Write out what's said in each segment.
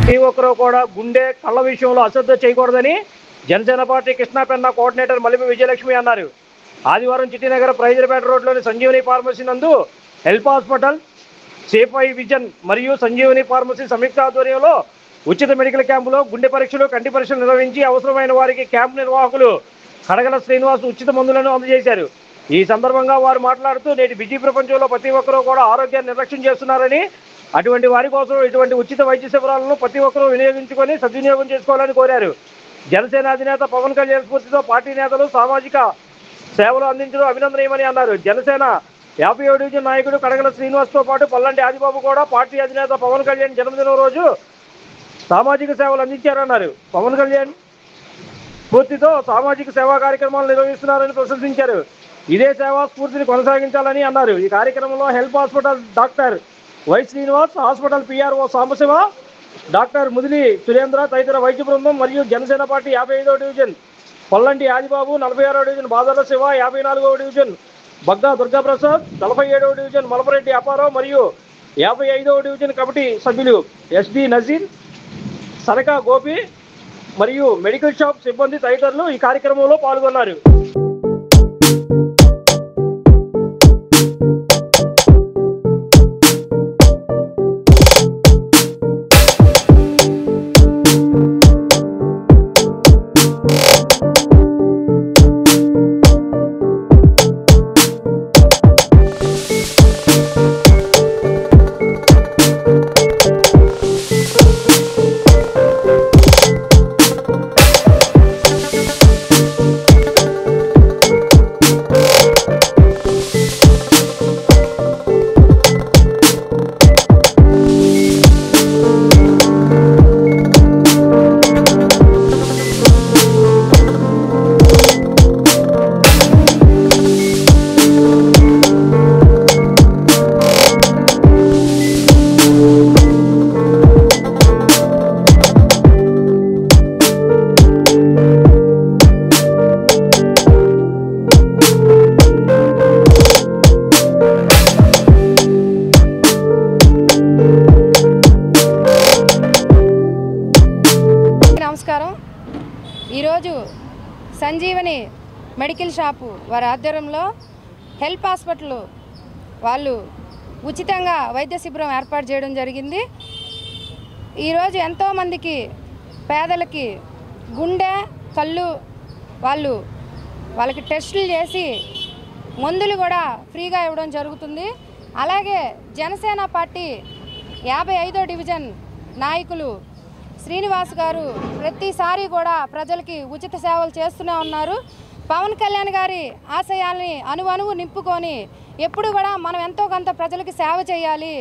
ప్రతి ఒక్కరూ కూడా గుండె కళ్ళ విషయంలో అశ్రద్ధ చేయకూడదని జనసేన పార్టీ కృష్ణాపెన్న కోఆర్డినేటర్ మలిమి విజయలక్ష్మి అన్నారు. ఆదివారం చిట్టినగర్ ప్రైజర్పేట రోడ్లోని సంజీవని ఫార్మసీ నందు హెల్ప్ హాస్పిటల్, సేఫై విజన్ మరియు సంజీవని ఫార్మసీ సంయుక్త ఆధ్వర్యంలో ఉచిత మెడికల్ క్యాంపులో గుండె పరీక్షలు, కంటి పరీక్షలు నిర్వహించి అవసరమైన వారికి క్యాంపు నిర్వాహకులు కడగల శ్రీనివాస్ ఉచిత మందులను అందజేశారు. ఈ సందర్భంగా వారు మాట్లాడుతూ నేటి బిజీ ప్రపంచంలో ప్రతి ఒక్కరూ కూడా ఆరోగ్యాన్ని నిర్లక్ష్యం చేస్తున్నారని, అటువంటి వారి కోసం ఇటువంటి ఉచిత వైద్య శిబిరాలను ప్రతి ఒక్కరూ వినియోగించుకొని సద్వినియోగం చేసుకోవాలని కోరారు. జనసేన అధినేత పవన్ కళ్యాణ్ స్ఫూర్తితో పార్టీ నేతలు సామాజిక సేవలు అందించడం అభినందనీయమని అన్నారు. జనసేన 57 డివిజన్ నాయకుడు కడగల శ్రీనివాస్తో పాటు పల్లంటి ఆదిబాబు కూడా పార్టీ అధినేత పవన్ కళ్యాణ్ జన్మదినం రోజు సామాజిక సేవలు అందించారన్నారు. పవన్ కళ్యాణ్ స్ఫూర్తితో సామాజిక సేవా కార్యక్రమాలు నిర్వహిస్తున్నారని ప్రశంసించారు. ఇదే సేవా స్ఫూర్తిని కొనసాగించాలని అన్నారు. ఈ కార్యక్రమంలో Help Hospital doctor Y Srinivas, hospital PRO Sambasiva, doctor Mudili Surendra తదితర వైద్య బృందం మరియు జనసేన పార్టీ 55వ డివిజన్ పల్లంటి ఆదిబాబు, 46వ డివిజన్ బాదర్ల శివ, 54వ డివిజన్ బగ్గా దుర్గాప్రసాద్, 47వ డివిజన్ మలపరెడ్డి అప్పారావు మరియు 55వ డివిజన్ కమిటీ సభ్యులు ఎస్డి నజీర్, సనకా గోపి మరియు మెడికల్ షాప్ సిబ్బంది తదితరులు ఈ కార్యక్రమంలో పాల్గొన్నారు. నమస్కారం. ఈరోజు సంజీవని మెడికల్ షాపు వారి ఆధ్వర్యంలో హెల్ప్ హాస్పిటల్ వాళ్ళు ఉచితంగా వైద్య శిబిరం ఏర్పాటు చేయడం జరిగింది. ఈరోజు ఎంతోమందికి పేదలకి గుండె కళ్ళు వాళ్ళకి టెస్టులు చేసి మందులు కూడా ఫ్రీగా ఇవ్వడం జరుగుతుంది. అలాగే జనసేన పార్టీ 55వ డివిజన్ నాయకులు శ్రీనివాస్ గారు ప్రతిసారి కూడా ప్రజలకి ఉచిత సేవలు చేస్తూనే ఉన్నారు. పవన్ కళ్యాణ్ గారి ఆశయాల్ని అణువణువు నింపుకొని ఎప్పుడు కూడా మనం ఎంతో కొంత ప్రజలకి సేవ చేయాలి,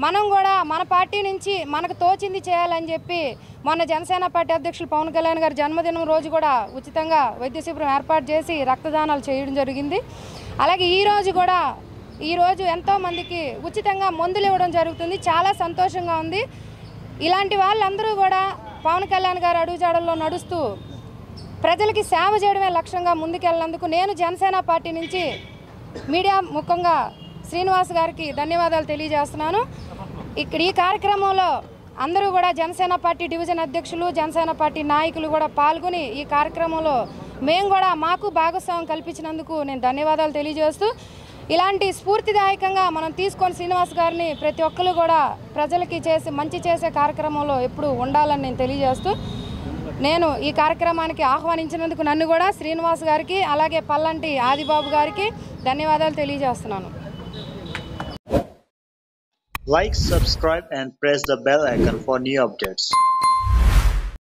మనం కూడా మన పార్టీ నుంచి మనకు తోచింది చేయాలని చెప్పి మొన్న జనసేన పార్టీ అధ్యక్షులు పవన్ కళ్యాణ్ గారి జన్మదినం రోజు కూడా ఉచితంగా వైద్య శిబిరం ఏర్పాటు చేసి రక్తదానాలు చేయడం జరిగింది. అలాగే ఈరోజు ఎంతోమందికి ఉచితంగా మందులు ఇవ్వడం జరుగుతుంది. చాలా సంతోషంగా ఉంది. ఇలాంటి వాళ్ళందరూ కూడా పవన్ కళ్యాణ్ గారు అడుగుజాడల్లో నడుస్తూ ప్రజలకి సేవ చేయడమే లక్ష్యంగా ముందుకెళ్ళినందుకు నేను జనసేన పార్టీ నుంచి మీడియా ముఖంగా శ్రీనివాస్ గారికి ధన్యవాదాలు తెలియజేస్తున్నాను. ఇక్కడ ఈ కార్యక్రమంలో అందరూ కూడా జనసేన పార్టీ డివిజన్ అధ్యక్షులు, జనసేన పార్టీ నాయకులు కూడా పాల్గొని ఈ కార్యక్రమంలో మేము కూడా మాకు భాగస్వామ్యం కల్పించినందుకు నేను ధన్యవాదాలు తెలియజేస్తూ, ఇలాంటి స్ఫూర్తిదాయకంగా మనం తీసుకొని శ్రీనివాస్ గారిని ప్రతి ఒక్కరు కూడా ప్రజలకి మంచి చేసే కార్యక్రమంలో ఎప్పుడు ఉండాలని నేను తెలియజేస్తూ, నేను ఈ కార్యక్రమానికి ఆహ్వానించినందుకు నన్ను కూడా శ్రీనివాస్ గారికి అలాగే పల్లంటి ఆదిబాబు గారికి ధన్యవాదాలు తెలియజేస్తున్నాను. Like, subscribe and press the bell icon for new updates.